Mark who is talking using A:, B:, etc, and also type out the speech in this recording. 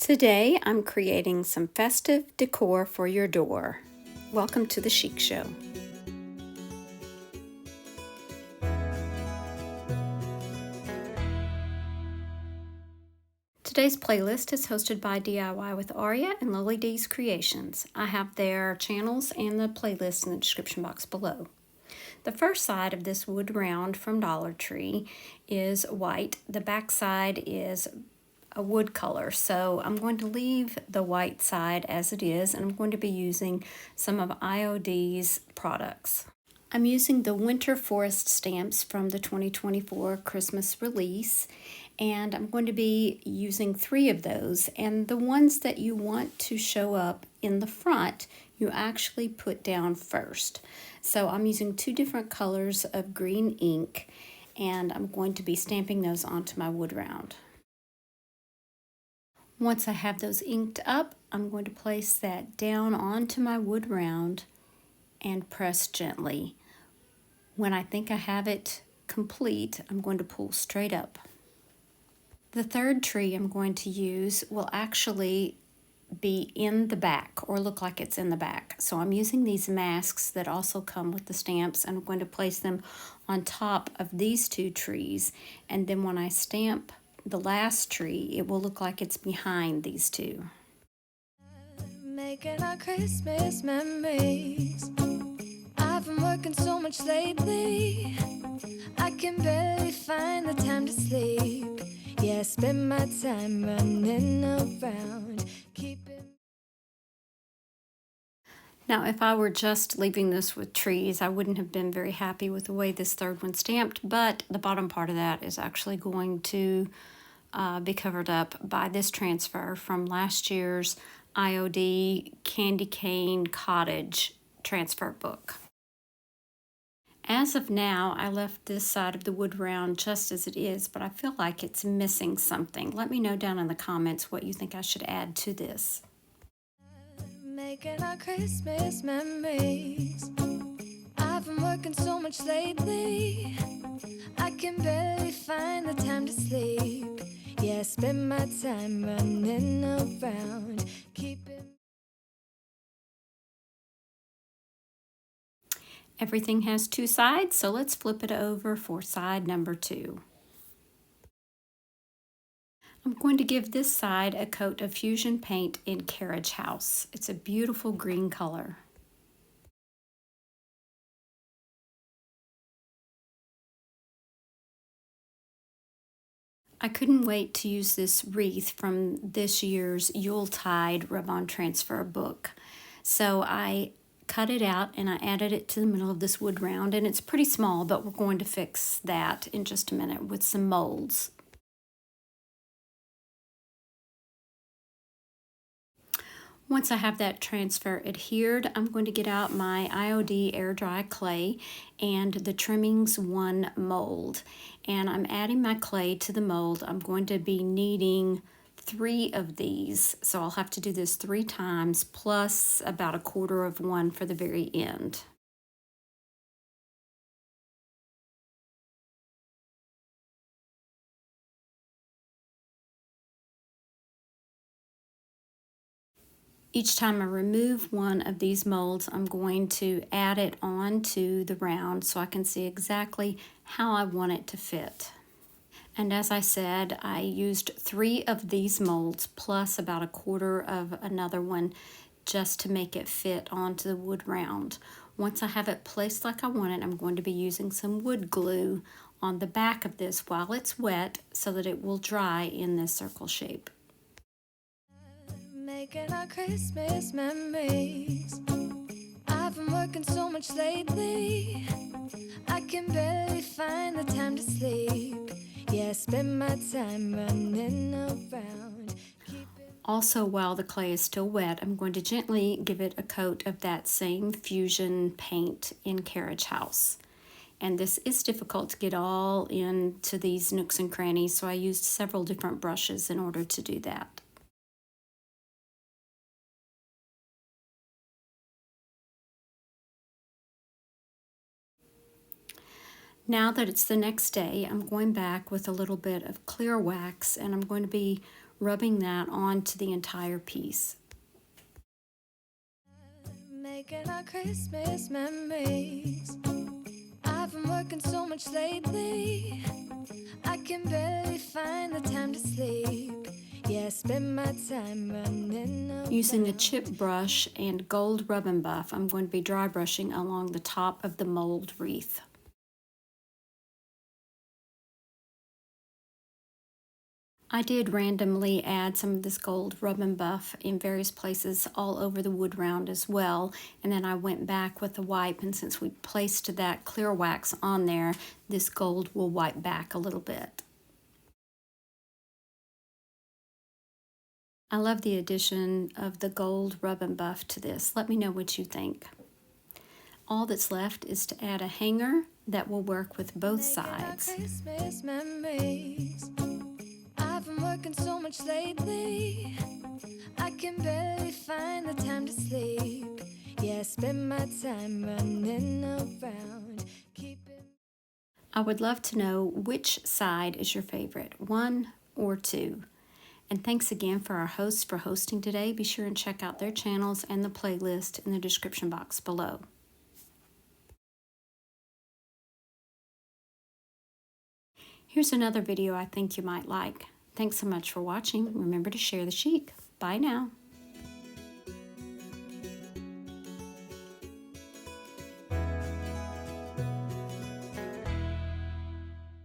A: Today I'm creating some festive decor for your door. Welcome to the Chic Show. Today's playlist is hosted by DIY with Aria and Lily D's Creations. I have their channels and the playlist in the description box below. The first side of this wood round from Dollar Tree is white. The back side is a wood color, so I'm going to leave the white side as it is, and I'm going to be using some of IOD's products. I'm using the Winter Forest stamps from the 2024 Christmas release, and I'm going to be using 3 of those, and the ones that you want to show up in the front you actually put down first. So I'm using 2 different colors of green ink, and I'm going to be stamping those onto my wood round. Once I have those inked up, I'm going to place that down onto my wood round and press gently. When I think I have it complete, I'm going to pull straight up. The third tree I'm going to use will actually be in the back, or look like it's in the back. So I'm using these masks that also come with the stamps, and I'm going to place them on top of these 2 trees, and then when I stamp the last tree, it will look like it's behind these 2.
B: Making our Christmas memories. I've been working so much lately, I can barely find the time to sleep. Yeah, I spend my time running around, keeping.
A: Now, if I were just leaving this with trees, I wouldn't have been very happy with the way this third one stamped, but the bottom part of that is actually going to be covered up by this transfer from last year's IOD Candy Cane Cottage transfer book. As of now, I left this side of the wood round just as it is, but I feel like it's missing something. Let me know down in the comments what you think I should add to this.
B: Making our Christmas memories. I've been working so much lately, I can barely find the time to sleep. Yeah, I spend my time running around, keeping.
A: Everything has 2 sides, so let's flip it over for side number 2. I'm going to give this side a coat of Fusion paint in Carriage House. It's a beautiful green color. I couldn't wait to use this wreath from this year's Yuletide Rub-On Transfer book. So I cut it out and I added it to the middle of this wood round, and it's pretty small, but we're going to fix that in just a minute with some molds. Once I have that transfer adhered, I'm going to get out my IOD air dry clay and the Trimmings 1 mold. And I'm adding my clay to the mold. I'm going to be needing 3 of these, so I'll have to do this 3 times, plus about 1/4 of one for the very end. Each time I remove one of these molds, I'm going to add it onto the round so I can see exactly how I want it to fit. And as I said, I used 3 of these molds plus about 1/4 of another one just to make it fit onto the wood round. Once I have it placed like I want it, I'm going to be using some wood glue on the back of this while it's wet so that it will dry in this circle shape.
B: Making our Christmas memories. I've been working so much lately, I can barely find the time to sleep. Yeah, I spend my time running around, keeping.
A: Also, while the clay is still wet, I'm going to gently give it a coat of that same Fusion paint in Carriage House. And this is difficult to get all into these nooks and crannies, so I used several different brushes in order to do that. Now that it's the next day, I'm going back with a little bit of clear wax, and I'm going to be rubbing that onto the entire piece.
B: Making our Christmas memories. I've been working so much lately, I can barely find the time to sleep. Yeah, I spend my time running around.
A: Using the chip brush and gold rub and buff, I'm going to be dry brushing along the top of the mold wreath. I did randomly add some of this gold rub and buff in various places all over the wood round as well, and then I went back with a wipe, and since we placed that clear wax on there, this gold will wipe back a little bit. I love the addition of the gold rub and buff to this. Let me know what you think. All that's left is to add a hanger that will work with both sides.
B: Christmas memories. I've been working so much lately, I can barely find the time to sleep. Yeah, I spend my time running around, keeping.
A: I would love to know which side is your favorite, 1 or 2. And thanks again for our hosts for hosting today. Be sure and check out their channels and the playlist in the description box below. Here's another video I think you might like. Thanks so much for watching. Remember to share the chic. Bye now.